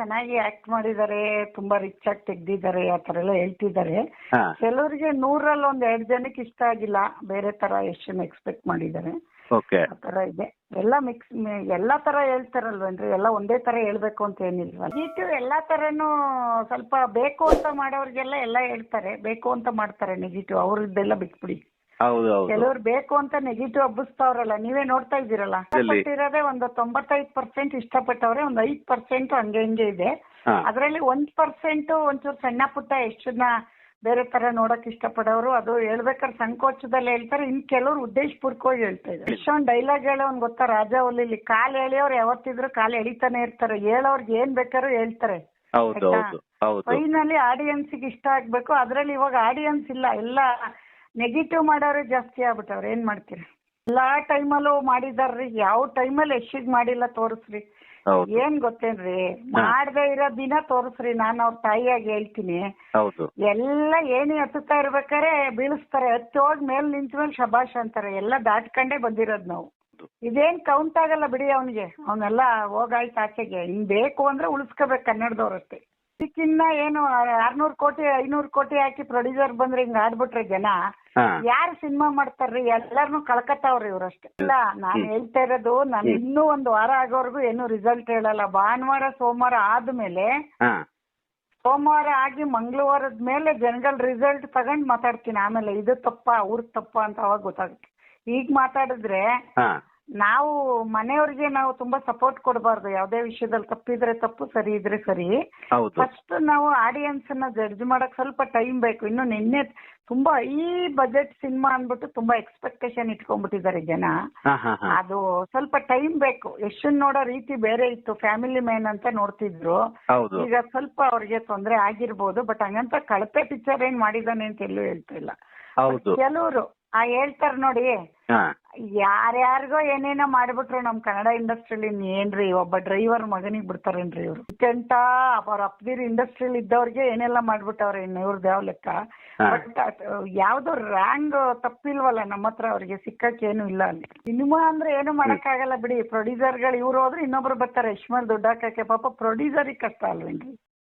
ಚೆನ್ನಾಗಿ ಆಕ್ಟ್ ಮಾಡಿದ್ದಾರೆ, ತುಂಬಾ ರಿಚ್ ಆಗಿ ತೆಗ್ದಿದ್ದಾರೆ, ಆ ತರ ಎಲ್ಲ ಹೇಳ್ತಿದ್ದಾರೆ. ಹಾ ಕೆಲವರಿಗೆ 100ರಲ್ಲಿ 2 ಜನಕ್ಕೆ ಇಷ್ಟ ಆಗಿಲ್ಲ, ಬೇರೆ ತರ ಎಷ್ಟು ಎಕ್ಸ್ಪೆಕ್ಟ್ ಮಾಡಿದ್ದಾರೆ. ಓಕೆ. ಆ ತರ ಇದೆ. ಎಲ್ಲ ಮಿಕ್ಸ್, ಎಲ್ಲಾ ತರ ಹೇಳ್ತಾರಲ್ವೇನ್ರಿ, ಎಲ್ಲ ಒಂದೇ ತರ ಹೇಳ್ಬೇಕು ಅಂತ ಏನಿಲ್ವ. ನೆಗೆಟಿವ್ ಎಲ್ಲಾ ತರನು ಸ್ವಲ್ಪ ಬೇಕು ಅಂತ ಮಾಡೋರ್ಗೆಲ್ಲ ಎಲ್ಲ ಹೇಳ್ತಾರೆ, ಬೇಕು ಅಂತ ಮಾಡ್ತಾರೆ ನೆಗೆಟಿವ್, ಅವ್ರದ್ದೆಲ್ಲ ಬಿಟ್ಬಿಡಿ. ಹೌದು ಹೌದು. ಕೆಲವ್ರು ಬೇಕು ಅಂತ ನೆಗೆಟಿವ್ ಹಬ್ಬಿಸ್ತಾವ್ರಲ್ಲ, ನೀವೇ ನೋಡ್ತಾ ಇದ್ದೀರಲ್ಲ. ಇಷ್ಟಪಟ್ಟಿರೋದೇ ಒಂದು 95% ಇಷ್ಟಪಟ್ಟವ್ರೆ, ಒಂದು 5% ಹಂಗೆ ಹಿಂಗೆ ಇದೆ. ಹಾ. ಅದರಲ್ಲಿ 1% ಒಂಚೂರು ಸಣ್ಣ ಪುಟ್ಟ ಎಷ್ಟನ್ನ ಬೇರೆ ತರ ನೋಡಕ್ ಇಷ್ಟಪಡೋರು, ಅದು ಹೇಳ್ಬೇಕಾದ್ರೆ ಸಂಕೋಚದಲ್ಲಿ ಹೇಳ್ತಾರೆ. ಇನ್ ಕೆಲವ್ರು ಉದ್ದೇಶಪೂರ್ವಕವಾಗಿ ಹೇಳ್ತಾ ಇದ್ದಾರೆ. ಎಷ್ಟೊಂದು ಡೈಲಾಗ್ ಹೇಳೋನ್ ಗೊತ್ತಾ, ರಾಜಾ ಒಲಿಲಿ ಕಾಲ್ ಎಳೆಯೋರು ಯಾವತ್ತಿದ್ರು ಕಾಲ್ ಎಳಿತಾನೆ ಇರ್ತಾರೆ, ಹೇಳೋರ್ಗೆ ಏನ್ ಬೇಕಾದ್ರೂ ಹೇಳ್ತಾರೆ. ಹೌದು ಹೌದು ಹೌದು. ಫೈನಲಿ ಆಡಿಯನ್ಸ್ಗೆ ಇಷ್ಟ ಆಗ್ಬೇಕು. ಅದ್ರಲ್ಲಿ ಇವಾಗ ಆಡಿಯನ್ಸ್ ಇಲ್ಲ, ಎಲ್ಲ ನೆಗೆಟಿವ್ ಮಾಡೋರು ಜಾಸ್ತಿ ಆಗ್ಬಿಟ್ಟವ್ರು. ಏನ್ ಮಾಡ್ತೀರಿ, ಎಲ್ಲಾ ಟೈಮಲ್ಲೂ ಮಾಡಿದಾರ್ರಿ, ಯಾವ ಟೈಮಲ್ಲಿ ಎಷ್ಟಿಗ್ ಮಾಡಿಲ್ಲ ತೋರಿಸ್ರಿ. ಹೌದು. ಏನ್ ಗೊತ್ತೇನ್ರಿ, ಮಾಡದೇ ಇರೋ ದಿನ ತೋರಿಸ್ರಿ. ನಾನು ಅವ್ರ ತಾಯಿಯಾಗಿ ಹೇಳ್ತೀನಿ, ಹೌದು. ಎಲ್ಲ ಏನಿ ಹತ್ತುತ್ತಾ ಇರ್ಬೇಕಾರೆ ಬೀಳಿಸ್ತಾರೆ, ಹತ್ತಿ ಹೋಗಿ ಮೇಲ್ ನಿಂತ ಮೇಲೆ ಶಬಾಷ್ ಅಂತಾರೆ. ಎಲ್ಲ ದಾಟ್ಕೊಂಡೇ ಬಂದಿರೋದ್ ನಾವು. ಇದೇನ್ ಕೌಂಟ್ ಆಗಲ್ಲ ಬಿಡಿ ಅವನಿಗೆ, ಅವನ್ನೆಲ್ಲ ಹೋಗಾಯ್ತು ಆಚೆಗೆ. ಇನ್ ಬೇಕು ಅಂದ್ರೆ ಉಳಿಸ್ಕೋಬೇಕು ಕನ್ನಡದವ್ರಷ್ಟೇ. ಇದಕ್ಕಿನ್ನ ಏನು 600 ಕೋಟಿ 500 ಕೋಟಿ ಹಾಕಿ ಪ್ರೊಡ್ಯೂಸರ್ ಬಂದ್ರೆ ಹಿಂಗ್ ಆಡ್ಬಿಟ್ರೆ ಜನ ಯಾರು ಸಿನಿಮಾ ಮಾಡ್ತಾರ್ರಿ, ಎಲ್ಲಾರನು ಕಳ್ಕತ್ತಾವ್ರಿ ಇವ್ರಷ್ಟೇ. ಇಲ್ಲ, ನಾನ್ ಹೇಳ್ತಾ ಇರೋದು, ನಾನು ಇನ್ನೂ 1 ವಾರ ಆಗೋವರೆಗೂ ಏನು ರಿಸಲ್ಟ್ ಹೇಳಲ್ಲ. ಭಾನುವಾರ ಸೋಮವಾರ ಆದ್ಮೇಲೆ, ಸೋಮವಾರ ಆಗಿ ಮಂಗಳವಾರದ ಮೇಲೆ ಜನಗಳ ರಿಸಲ್ಟ್ ತಗೊಂಡ್ ಮಾತಾಡ್ತೀನಿ. ಆಮೇಲೆ ಇದು ತಪ್ಪ ಅವ್ರದ್ ತಪ್ಪ ಅಂತ ಅವಾಗ ಗೊತ್ತಾಗುತ್ತೆ. ಈಗ ಮಾತಾಡಿದ್ರೆ ನಾವು ಮನೆಯವ್ರಿಗೆ ನಾವು ತುಂಬಾ ಸಪೋರ್ಟ್ ಕೊಡಬಾರ್ದು. ಯಾವ್ದೇ ವಿಷಯದಲ್ಲಿ ತಪ್ಪಿದ್ರೆ ತಪ್ಪು, ಸರಿ ಇದ್ರೆ ಸರಿ. ಫಸ್ಟ್ ನಾವು ಆಡಿಯನ್ಸ್ ನ ಜಡ್ಜ್ ಮಾಡಕ್ ಸ್ವಲ್ಪ ಟೈಮ್ ಬೇಕು. ಇನ್ನು ನಿನ್ನೆ ತುಂಬಾ ಈ ಬಜೆಟ್ ಸಿನಿಮಾ ಅನ್ಬಿಟ್ಟು ತುಂಬಾ ಎಕ್ಸ್ಪೆಕ್ಟೇಷನ್ ಇಟ್ಕೊಂಡ್ಬಿಟ್ಟಿದ್ದಾರೆ ಜನ. ಅದು ಸ್ವಲ್ಪ ಟೈಮ್ ಬೇಕು. ಯಶನ್ ನೋಡೋ ರೀತಿ ಬೇರೆ ಇತ್ತು, ಫ್ಯಾಮಿಲಿ ಮ್ಯಾನ್ ಅಂತ ನೋಡ್ತಿದ್ರು. ಈಗ ಸ್ವಲ್ಪ ಅವ್ರಿಗೆ ತೊಂದರೆ ಆಗಿರ್ಬೋದು, ಬಟ್ ಹಂಗಂತ ಕಳಪೆ ಪಿಕ್ಚರ್ ಏನ್ ಮಾಡಿದಾನೆ ಅಂತ ಎಲ್ಲೂ ಹೇಳ್ತಾ ಇಲ್ಲ. ಕೆಲವರು ಹೇಳ್ತಾರ ನೋಡಿ, ಯಾರ್ಯಾರಿಗೋ ಏನೇನೋ ಮಾಡ್ಬಿಟ್ರು ನಮ್ ಕನ್ನಡ ಇಂಡಸ್ಟ್ರಿಲಿ. ಏನ್ರಿ, ಒಬ್ಬ ಡ್ರೈವರ್ ಮಗನಿಗೆ ಬಿಡ್ತಾರೇನ್ರಿ ಇವ್ರು? ಅಂತ ಅವ್ರ ಅಪ್ದಿರ್ ಇಂಡಸ್ಟ್ರಿಲಿ ಇದ್ದವ್ರಿಗೆ ಏನೆಲ್ಲ ಮಾಡ್ಬಿಟ್ಟವ್ರೆ, ಇನ್ನು ಇವ್ರದ್ದು ಯಾವ ಲೆಕ್ಕ? ಬಟ್ ಯಾವ್ದು ರಾಂಗ್ ತಪ್ಪಿಲ್ವಲ್ಲ ನಮ್ಮ ಹತ್ರ, ಅವ್ರಿಗೆ ಸಿಕ್ಕಕ್ಕೆ ಏನು ಇಲ್ಲ ಅಲ್ಲಿ. ಸಿನಿಮಾ ಅಂದ್ರೆ ಏನು ಮಾಡಕ್ಕಾಗಲ್ಲ ಬಿಡಿ. ಪ್ರೊಡ್ಯೂಸರ್ಗಳು ಇವ್ರು ಹೋದ್ರೆ ಇನ್ನೊಬ್ರು ಬರ್ತಾರೆ ಯಶ್ಮಲ್ ದುಡ್ಡು ಹಾಕಕ್ಕೆ. ಪಾಪ ಪ್ರೊಡ್ಯೂಸರಿಗೆ ಕಷ್ಟ ಅಲ್ವೇನ್ರಿ?